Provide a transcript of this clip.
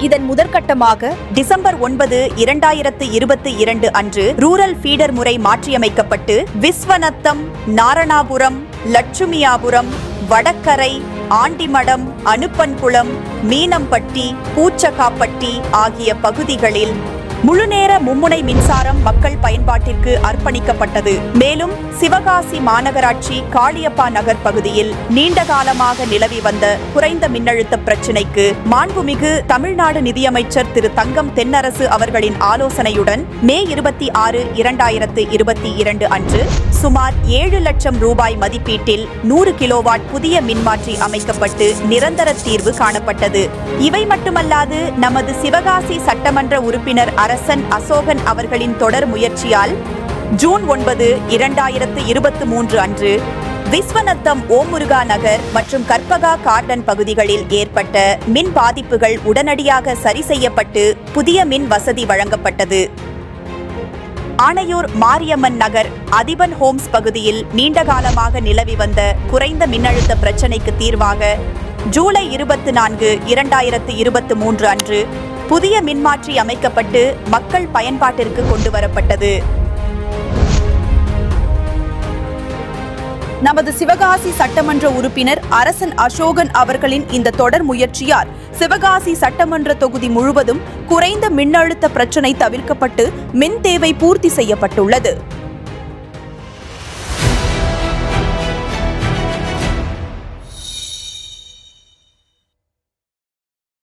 இதன் முதற்கட்டமாக டிசம்பர் 9, 2022 அன்று ரூரல் ஃபீடர் முறை மாற்றியமைக்கப்பட்டு விஸ்வநத்தம், நாரணாபுரம், லட்சுமியாபுரம், வடக்கரை, ஆண்டிமடம், அனுப்பன்குளம், மீனம்பட்டி, பூச்சக்காப்பட்டி ஆகிய பகுதிகளில் முழுநேர மும்முனை மின்சாரம் மக்கள் பயன்பாட்டிற்கு அர்ப்பணிக்கப்பட்டது. மேலும் சிவகாசி மாநகராட்சி காளியப்பா நகர் பகுதியில் நீண்ட காலமாக நிலவி வந்த குறைந்த மின்னழுத்த பிரச்சினைக்கு மாண்புமிகு தமிழ்நாடு நிதியமைச்சர் திரு தங்கம் தென்னரசு அவர்களின் ஆலோசனையுடன் மே 26, 2022 அன்று சுமார் 7 லட்சம் ரூபாய் மதிப்பீட்டில் 100 கிலோவாட் புதிய மின்மாற்றி அமைக்கப்பட்டு நிரந்தர தீர்வு காணப்பட்டது. இவை மட்டுமல்லாது நமது சிவகாசி சட்டமன்ற உறுப்பினர் அரசன் அசோகன் அவர்களின் தொடர் முயற்சியால் ஜூன் 9, 2023 அன்று விஸ்வநத்தம் ஓமுருகா நகர் மற்றும் கற்பகா கார்டன் பகுதிகளில் ஏற்பட்ட மின் பாதிப்புகள் உடனடியாக சரி செய்யப்பட்டு புதிய மின் வசதி வழங்கப்பட்டது. ஆணையூர் மாரியம்மன் நகர் அதிபன் ஹோம்ஸ் பகுதியில் நீண்டகாலமாக நிலவி வந்த குறைந்த மின்னழுத்த பிரச்சினைக்கு தீர்வாக ஜூலை 24, 2023 அன்று புதிய மின்மாற்றி அமைக்கப்பட்டு மக்கள் பயன்பாட்டிற்கு கொண்டு வரப்பட்டது. நமது சிவகாசி சட்டமன்ற உறுப்பினர் அரசன் அசோகன் அவர்களின் இந்த தொடர் முயற்சியால் சிவகாசி சட்டமன்ற தொகுதி முழுவதும் குறைந்த மின்னழுத்த பிரச்சினை தவிர்க்கப்பட்டு மின் தேவை பூர்த்தி செய்யப்பட்டுள்ளது.